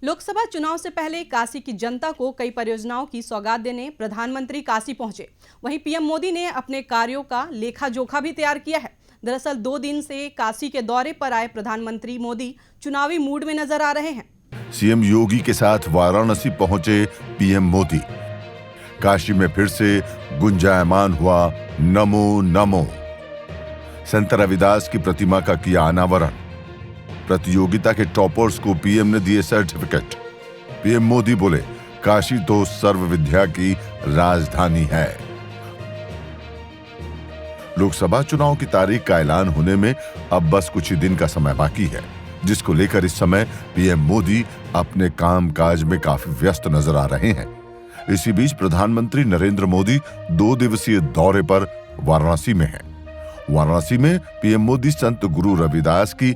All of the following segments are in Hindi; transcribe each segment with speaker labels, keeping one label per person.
Speaker 1: लोकसभा चुनाव से पहले काशी की जनता को कई परियोजनाओं की सौगात देने प्रधानमंत्री काशी पहुंचे। वहीं पीएम मोदी ने अपने कार्यों का लेखा जोखा भी तैयार किया है। दरअसल 2 दिन से काशी के दौरे पर आए प्रधानमंत्री मोदी चुनावी मूड में नजर आ रहे हैं।
Speaker 2: सीएम योगी के साथ वाराणसी पहुंचे पीएम मोदी। काशी में फिर से गुंजायमान हुआ नमो नमो। संत रविदास की प्रतिमा का किया अनावरण। प्रतियोगिता के टॉपर्स को पीएम ने दिए सर्टिफिकेट। पीएम मोदी बोले, काशी तो सर्व विद्या की राजधानी है। लोकसभा चुनाव की तारीख का ऐलान होने में अब बस कुछ ही दिन का समय बाकी है, जिसको लेकर इस समय पीएम मोदी अपने कामकाज में काफी व्यस्त नजर आ रहे हैं। इसी बीच प्रधानमंत्री नरेंद्र मोदी 2 दिवसीय दौरे पर वाराणसी में हैं। वाराणसी में पीएम मोदी संत गुरु रविदास की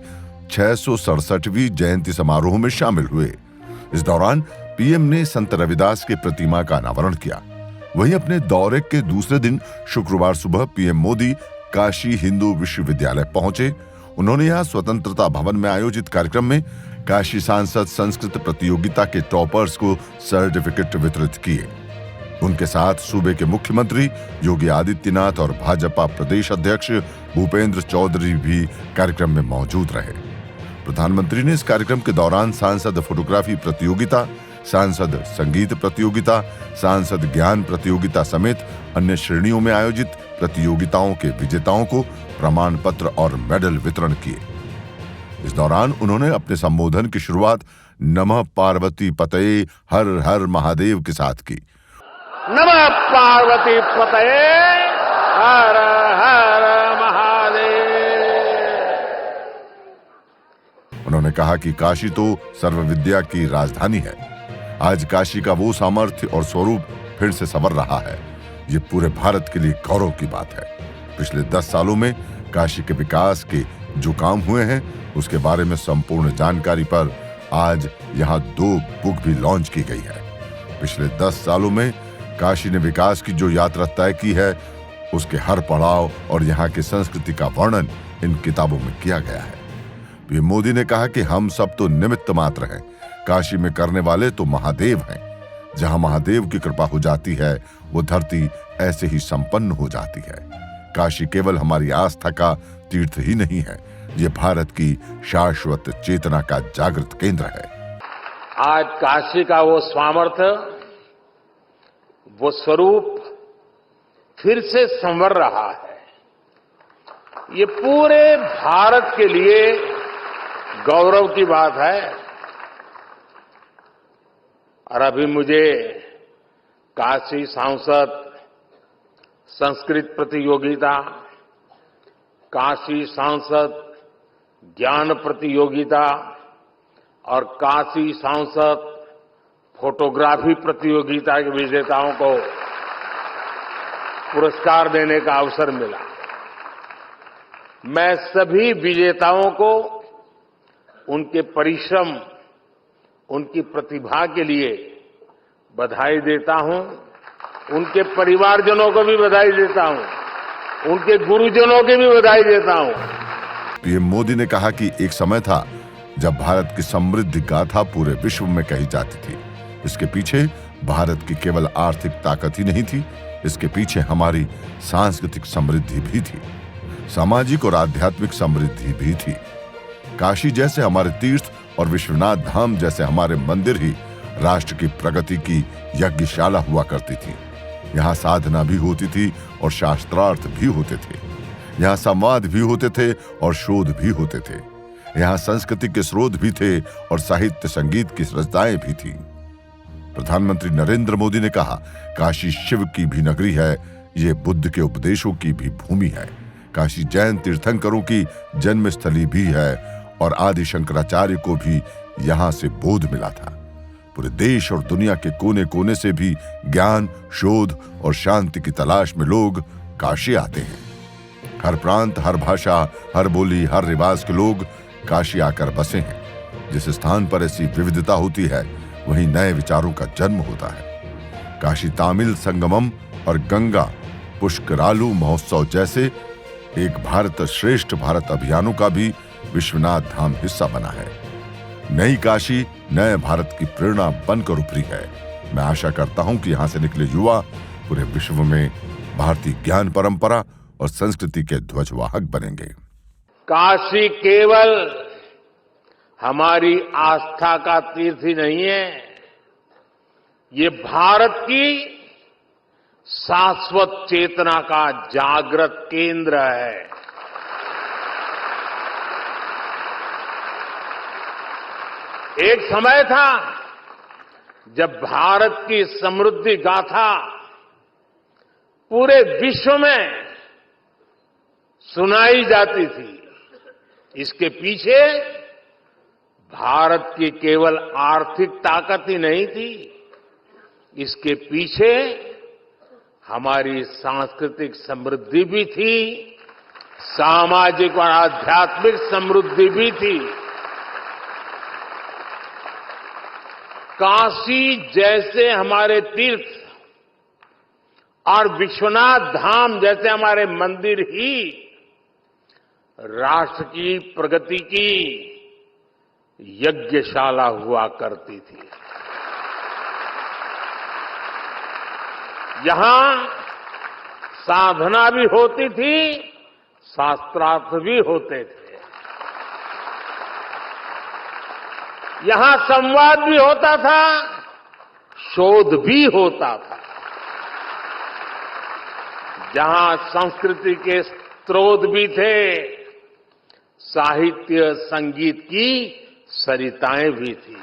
Speaker 2: 667वीं जयंती समारोह में शामिल हुए। इस दौरान पीएम ने संत रविदास के प्रतिमा का अनावरण किया। वहीं अपने दौरे के दूसरे दिन शुक्रवार सुबह पीएम मोदी काशी हिंदू विश्वविद्यालय पहुंचे। उन्होंने यहां स्वतंत्रता भवन में आयोजित कार्यक्रम में काशी सांसद संस्कृत प्रतियोगिता के टॉपर्स को सर्टिफिकेट वितरित किए। उनके साथ सूबे के मुख्यमंत्री योगी आदित्यनाथ और भाजपा प्रदेश अध्यक्ष भूपेंद्र चौधरी भी कार्यक्रम में मौजूद रहे। प्रधानमंत्री ने इस कार्यक्रम के दौरान सांसद फोटोग्राफी प्रतियोगिता, सांसद संगीत प्रतियोगिता, सांसद ज्ञान प्रतियोगिता समेत अन्य श्रेणियों में आयोजित प्रतियोगिताओं के विजेताओं को प्रमाण पत्र और मेडल वितरण किए। इस दौरान उन्होंने अपने संबोधन की शुरुआत नमः पार्वती पतये हर हर महादेव के साथ की।
Speaker 3: नमः पार्वती पतये हर हर महादेव।
Speaker 2: उन्होंने कहा कि काशी तो सर्व विद्या की राजधानी है। आज काशी का वो सामर्थ्य और स्वरूप फिर से संवर रहा है। ये पूरे भारत के लिए गौरव की बात है। पिछले 10 सालों में काशी के विकास के जो काम हुए हैं, उसके बारे में संपूर्ण जानकारी पर आज यहाँ 2 बुक भी लॉन्च की गई है। पिछले 10 सालों में काशी ने विकास की जो यात्रा तय की है, उसके हर पड़ाव और यहाँ की संस्कृति का वर्णन इन किताबों में किया गया है। पीएम मोदी ने कहा कि हम सब तो निमित्त मात्र हैं, काशी में करने वाले तो महादेव हैं। जहां महादेव की कृपा हो जाती है, वो धरती ऐसे ही संपन्न हो जाती है। काशी केवल हमारी आस्था का तीर्थ ही नहीं है, ये भारत की शाश्वत चेतना का जागृत केंद्र है।
Speaker 3: आज काशी का वो सामर्थ्य, वो स्वरूप फिर से संवर रहा है। ये पूरे भारत के लिए गौरव की बात है। और अभी मुझे काशी सांसद संस्कृत प्रतियोगिता, काशी सांसद ज्ञान प्रतियोगिता और काशी सांसद फोटोग्राफी प्रतियोगिता के विजेताओं को पुरस्कार देने का अवसर मिला। मैं सभी विजेताओं को उनके परिश्रम, उनकी प्रतिभा के लिए बधाई देता हूं। उनके परिवारजनों को भी बधाई देता हूं। उनके गुरुजनों की भी बधाई देता हूं।
Speaker 2: पीएम मोदी ने कहा कि एक समय था जब भारत की समृद्धि गाथा पूरे विश्व में कही जाती थी। इसके पीछे भारत की केवल आर्थिक ताकत ही नहीं थी, इसके पीछे हमारी सांस्कृतिक समृद्धि भी थी, सामाजिक और आध्यात्मिक समृद्धि भी थी। काशी जैसे हमारे तीर्थ और विश्वनाथ धाम जैसे हमारे मंदिर ही राष्ट्र की प्रगति की यज्ञशाला हुआ करती थी। यहाँ साधना भी होती थी और शास्त्रार्थ भी होते थे। यहाँ संवाद भी होते थे और शोध भी होते थे। यहाँ संस्कृति के स्रोत भी थे और साहित्य संगीत की रचनाएं भी थी। प्रधानमंत्री नरेंद्र मोदी ने कहा, काशी शिव की भी नगरी है, ये बुद्ध के उपदेशों की भी भूमि है। काशी जैन तीर्थंकरों की जन्मस्थली भी है और आदि शंकराचार्य को भी यहाँ से बोध मिला था। पूरे देश और दुनिया के कोने कोने से भी ज्ञान, शोध और शांति की तलाश में लोग काशी आते हैं। हर प्रांत, हर भाषा, हर बोली, हर रिवाज के लोग काशी आकर बसे हैं। जिस स्थान पर ऐसी विविधता होती है, वहीं नए विचारों का जन्म होता है। काशी तामिल संगमम और गंगा पुष्करालु महोत्सव जैसे एक भारत श्रेष्ठ भारत अभियानों का भी विश्वनाथ धाम हिस्सा बना है। नई काशी नए भारत की प्रेरणा बनकर उभरी है। मैं आशा करता हूं कि यहां से निकले युवा पूरे विश्व में भारतीय ज्ञान परंपरा और संस्कृति के ध्वजवाहक बनेंगे।
Speaker 3: काशी केवल हमारी आस्था का तीर्थ ही नहीं है, ये भारत की शाश्वत चेतना का जागृत केंद्र है। एक समय था जब भारत की समृद्धि गाथा पूरे विश्व में सुनाई जाती थी। इसके पीछे भारत की केवल आर्थिक ताकत ही नहीं थी, इसके पीछे हमारी सांस्कृतिक समृद्धि भी थी, सामाजिक और आध्यात्मिक समृद्धि भी थी। काशी जैसे हमारे तीर्थ और विश्वनाथ धाम जैसे हमारे मंदिर ही राष्ट्र की प्रगति की यज्ञशाला हुआ करती थी। यहां साधना भी होती थी, शास्त्रार्थ भी होते थे। यहां संवाद भी होता था, शोध भी होता था। जहां संस्कृति के स्रोत भी थे, साहित्य संगीत की सरिताएं भी थी।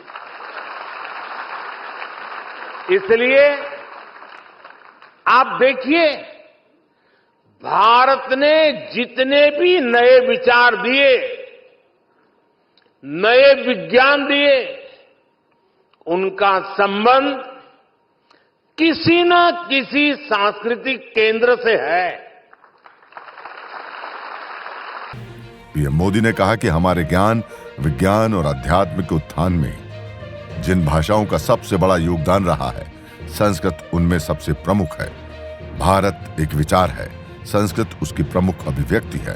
Speaker 3: इसलिए आप देखिए, भारत ने जितने भी नए विचार दिए, नए विज्ञान दिए, उनका संबंध किसी न किसी सांस्कृतिक केंद्र से है।
Speaker 2: पीएम मोदी ने कहा कि हमारे ज्ञान, विज्ञान और अध्यात्म के उत्थान में जिन भाषाओं का सबसे बड़ा योगदान रहा है, संस्कृत उनमें सबसे प्रमुख है। भारत एक विचार है, संस्कृत उसकी प्रमुख अभिव्यक्ति है।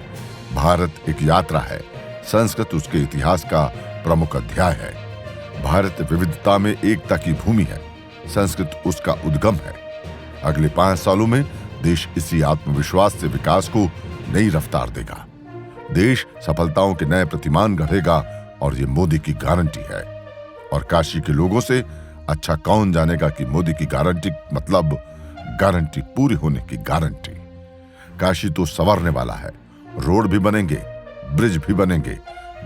Speaker 2: भारत एक यात्रा है, संस्कृत उसके इतिहास का प्रमुख अध्याय है। भारत विविधता में एकता की भूमि है, संस्कृत उसका उद्गम है। अगले 5 सालों में देश इसी आत्मविश्वास से विकास को नई रफ्तार देगा। देश सफलताओं के नए प्रतिमान गढ़ेगा और ये मोदी की गारंटी है। और काशी के लोगों से अच्छा कौन जानेगा कि मोदी की गारंटी मतलब गारंटी पूरी होने की गारंटी। काशी तो संवरने वाला है, रोड भी बनेंगे, ब्रिज भी बनेंगे,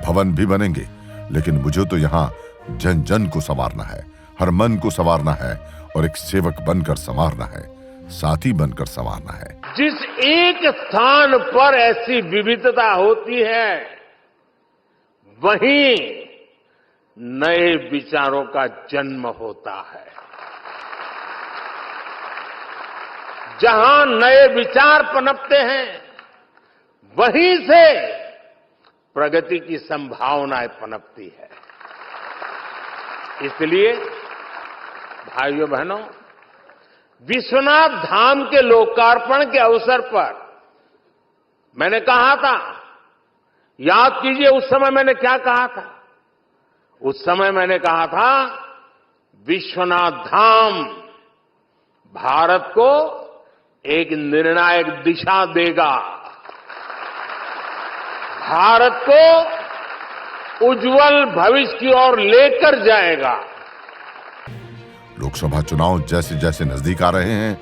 Speaker 2: भवन भी बनेंगे, लेकिन मुझे तो यहाँ जन जन को संवारना है, हर मन को संवारना है और एक सेवक बनकर संवारना है, साथी बनकर संवारना है।
Speaker 3: जिस एक स्थान पर ऐसी विविधता होती है, वहीं नए विचारों का जन्म होता है। जहां नए विचार पनपते हैं, वहीं से प्रगति की संभावनाएं पनपती है। इसलिए भाइयों बहनों, विश्वनाथ धाम के लोकार्पण के अवसर पर मैंने कहा था, याद कीजिए उस समय मैंने क्या कहा था। उस समय मैंने कहा था, विश्वनाथ धाम भारत को एक निर्णायक दिशा देगा, भारत को उज्जवल भविष्य की ओर लेकर जाएगा।
Speaker 2: लोकसभा चुनाव जैसे जैसे नजदीक आ रहे हैं,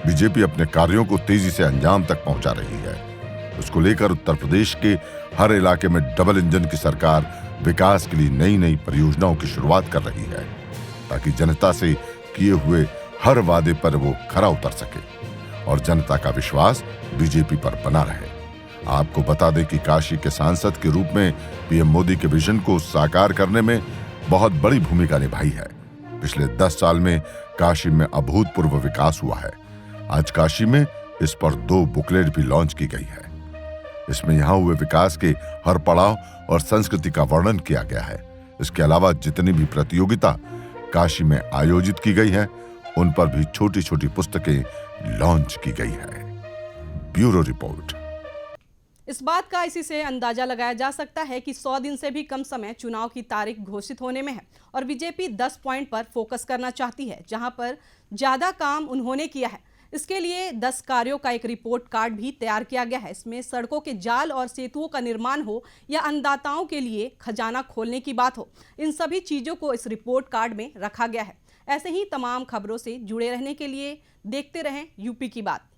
Speaker 2: बीजेपी अपने कार्यों को तेजी से अंजाम तक पहुंचा रही है। उसको लेकर उत्तर प्रदेश के हर इलाके में डबल इंजन की सरकार विकास के लिए नई नई परियोजनाओं की शुरुआत कर रही है, ताकि जनता से किए हुए हर वादे पर वो खरा उतर सके और जनता का विश्वास बीजेपी पर बना रहे। आपको बता दें कि काशी के सांसद के रूप में पीएम मोदी के विजन को साकार करने में बहुत बड़ी भूमिका निभाई है। पिछले 10 साल में काशी में अभूतपूर्व विकास हुआ है। आज काशी में इस पर 2 बुकलेट भी लॉन्च की गई है। इसमें यहां हुए विकास के हर पड़ाव और संस्कृति का वर्णन किया गया है। इसके अलावा जितनी भी प्रतियोगिता काशी में आयोजित की गई है, उन पर भी छोटी छोटी पुस्तकें लॉन्च की गई है। Bureau report.
Speaker 1: इस बात का इसी से अंदाजा लगाया जा सकता है कि 100 दिन से भी कम समय चुनाव की तारीख घोषित होने में है और बीजेपी 10 पॉइंट पर फोकस करना चाहती है, जहां पर ज्यादा काम उन्होंने किया है। इसके लिए 10 कार्यों का एक रिपोर्ट कार्ड भी तैयार किया गया है। इसमें सड़कों के जाल और सेतुओं का निर्माण हो या अन्नदाताओं के लिए खजाना खोलने की बात हो, इन सभी चीजों को इस रिपोर्ट कार्ड में रखा गया है। ऐसे ही तमाम खबरों से जुड़े रहने के लिए देखते रहें यूपी की बात।